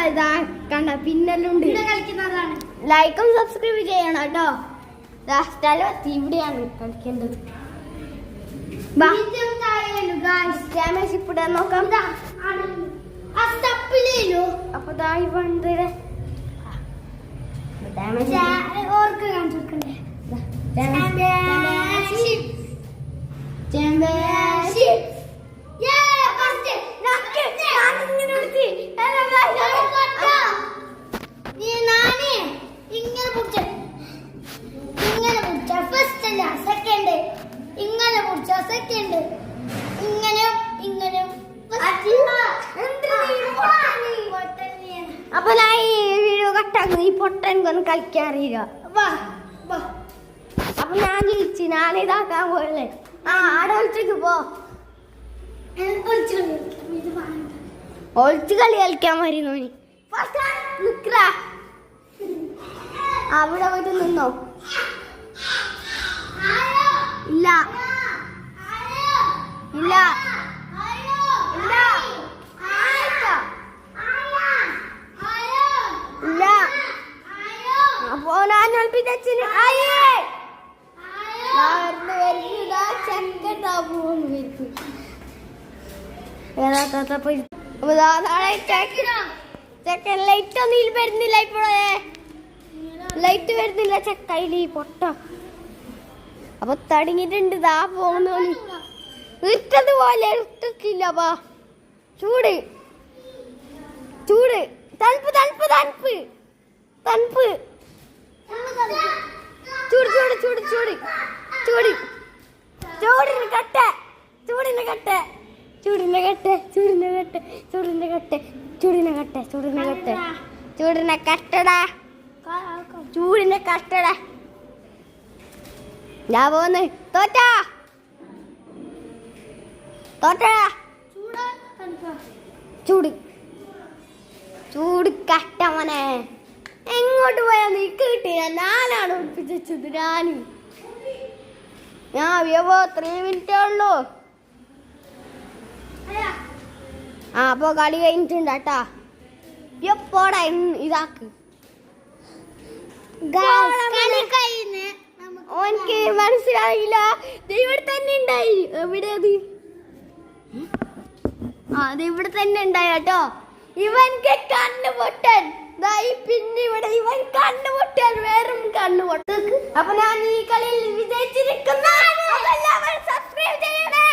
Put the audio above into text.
ഇതാ കണ്ട പിന്നെല്ലുണ്ട് കളിക്കുന്നതാണ്. ലൈക്കും സബ്സ്ക്രൈബ് ചെയ്യണം കേട്ടോ. സ്ഥലം ഇവിടെയാണ് കളിക്കേണ്ടത്. ചാമ്പ്യൻഷിപ്പ് ഇടാൻ നോക്കാം. അപ്പൊ ഇതായി വന്നത് അപ്പൊ ഞാൻ ഈ വീഡിയോ കട്ടാക്കുന്നു. ഈ പൊട്ടൻകൊന്ന് കളിക്കാൻ അറിയില്ല. അപ്പൊ ഞാൻ ജയിച്ചു. ഞാൻ ഇതാക്കാൻ പോയല്ലേ. ആടെ ഒളിച്ചേക്ക് പോ. ഒളിച്ച് കളി കളിക്കാൻ വരുന്നു. നിക്കടാ അവിടെ പോയിട്ട് നിന്നോ. ഇല്ല ഇല്ല ഇല്ല ഇല്ല. അപ്പോ ഞാൻ ഒളിപ്പിച്ചന് ചെക്കൻ ലൈറ്റ് ഒന്നും വരുന്നില്ല. ഇപ്പോഴേ ലൈറ്റ് വരുന്നില്ല ചെക്കയില് പൊട്ട. അപ്പൊ തടങ്ങിട്ടുണ്ട്. ഇതാ പോകുന്നു. ഇട്ടതുപോലെ ഇട്ടിട്ടില്ല. ചൂട് ചൂട് തണുപ്പ് തണുപ്പ് തണുപ്പ് തണുപ്പ് ചൂട് ചൂട് ചൂട് ചൂട് ചൂട് ചൂടിന് കട്ട ചൂടിന് കട്ട ചൂടിന് കട്ട ചൂടിന് കട്ട ചൂടിന് കട്ട ചൂടിന് കട്ട ചൂടിന് കട്ട ചൂടിനെ കട്ടടാ ചൂടിനെ കട്ടടാ. ഞാൻ പോന്ന് തോറ്റാ തോറ്റാ. ചൂട് ചൂട് കട്ട മോനെ. എങ്ങോട്ട് പോയാ നീ കിട്ടിയ? ഞാനാണ് ഒളിപ്പിച്ചത്. ഞാൻ 3 മിനിറ്റേ ഉള്ളൂ. അപ്പൊ കളി കഴിഞ്ഞിട്ടുണ്ട് കേട്ടാ. എപ്പോടാ ഇതാക്ക്. ഓനക്ക് മനസ്സിലായില്ല. ഇവിടെ തന്നെ ഉണ്ടായി. എവിടെ അത്? അത് ഇവിടെ തന്നെ ഉണ്ടായി കേട്ടോ. ഇവൻക്ക് കണ്ണ് പൊട്ടൻ. പിന്നെ ഇവിടെ ഇവൻ കണ്ണ് പൊട്ടാൻ വേറും കണ്ണ് പൊട്ടൻ. അപ്പൊ ഞാൻ ഈ കളിയിൽ വിജയിച്ചിരിക്കുന്നു. സബ്സ്ക്രൈബ് ചെയ്യണേ.